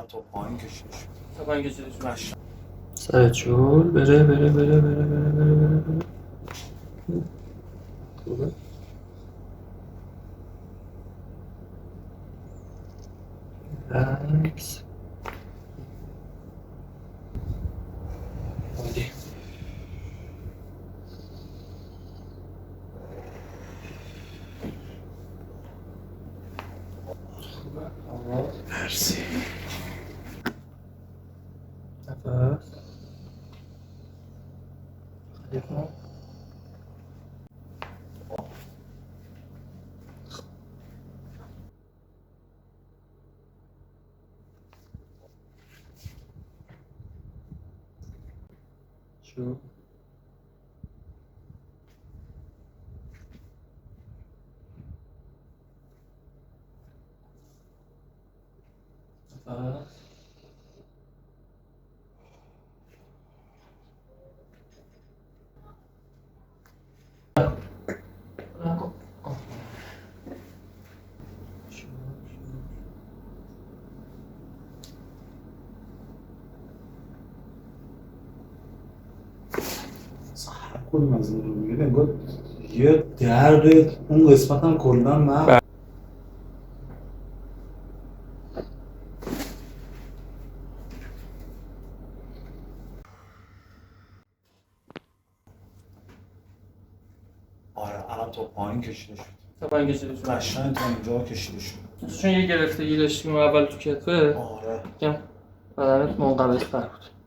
تا پایین کشیده شد. تا پایین کشیده شد. ماشا سرت شد بره. خوبه. ریلکس. عالی. خوبه. آقا مرسی. نفس. خیلی کن. شو. نفس. نکن. شو. هر کدوم از این رو میگه انگار یه درد اون قسمت هم کلا من آره الان تا پایین کشیده شد. تا پایین کشیده شد. قشنگ تا اینجا کشیده شد. چون یه گرفتگی داشتیم اول تو کتفه آره یکم بدنت منقبض‌تر بود.